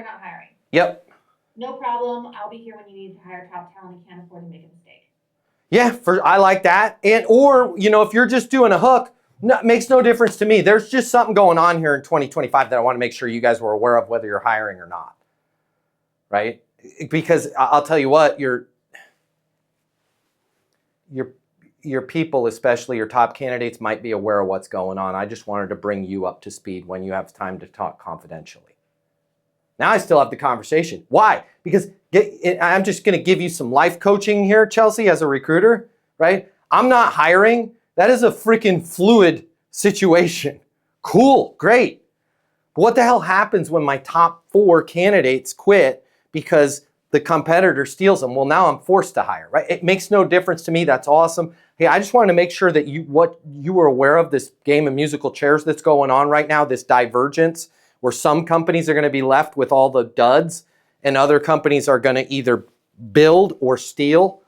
we're not hiring. Yep. No problem. I'll be here when you need to hire top talent and can't afford to make a mistake. Yeah, I like that. And or, you know, if you're just doing a hook, makes no difference to me. There's just something going on here in 2025 that I want to make sure you guys were aware of, whether you're hiring or not. Right? Because I'll tell you what, your people, especially your top candidates, might be aware of what's going on. I just wanted to bring you up to speed when you have time to talk confidentially. Now I still have the conversation. Why? Because I'm just going to give you some life coaching here, Chelsea, as a recruiter, right? I'm not hiring. That is a freaking fluid situation. Cool, great. But what the hell happens when my top 4 candidates quit because the competitor steals them? Well, now I'm forced to hire, right? It makes no difference to me. That's awesome. Hey, I just wanted to make sure that you were aware of this game of musical chairs that's going on right now, this divergence, where some companies are going to be left with all the duds and other companies are going to either build or steal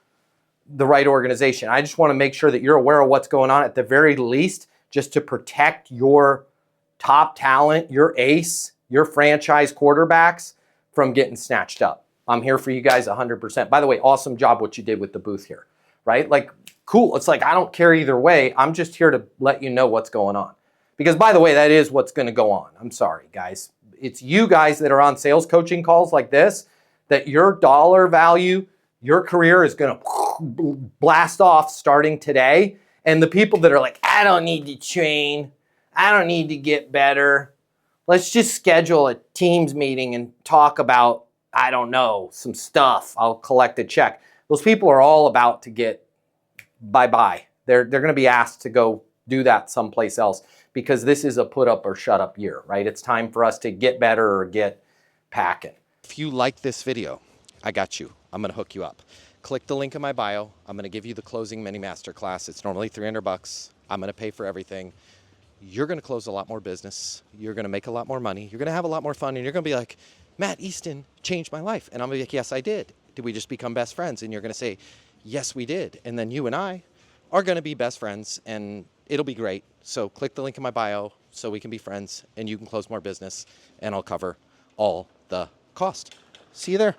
the right organization. I just want to make sure that you're aware of what's going on at the very least, just to protect your top talent, your ace, your franchise quarterbacks from getting snatched up. I'm here for you guys 100%. By the way, awesome job what you did with the booth here, right? Like, cool. It's like, I don't care either way. I'm just here to let you know what's going on. Because by the way, that is what's going to go on. I'm sorry, guys. It's you guys that are on sales coaching calls like this, that your dollar value, your career is going to blast off starting today. And the people that are like, I don't need to train. I don't need to get better. Let's just schedule a Teams meeting and talk about, I don't know, some stuff. I'll collect a check. Those people are all about to get bye-bye. They're going to be asked to go do that someplace else, because this is a put up or shut up year, right? It's time for us to get better or get packing. If you like this video, I got you. I'm going to hook you up. Click the link in my bio. I'm going to give you the closing mini masterclass. It's normally $300. I'm going to pay for everything. You're going to close a lot more business. You're going to make a lot more money. You're going to have a lot more fun. And you're going to be like, Matt Easton changed my life. And I'm going to be like, yes, I did. Did we just become best friends? And you're going to say, yes, we did. And then you and I are going to be best friends, and it'll be great. So click the link in my bio so we can be friends and you can close more business, and I'll cover all the cost. See you there.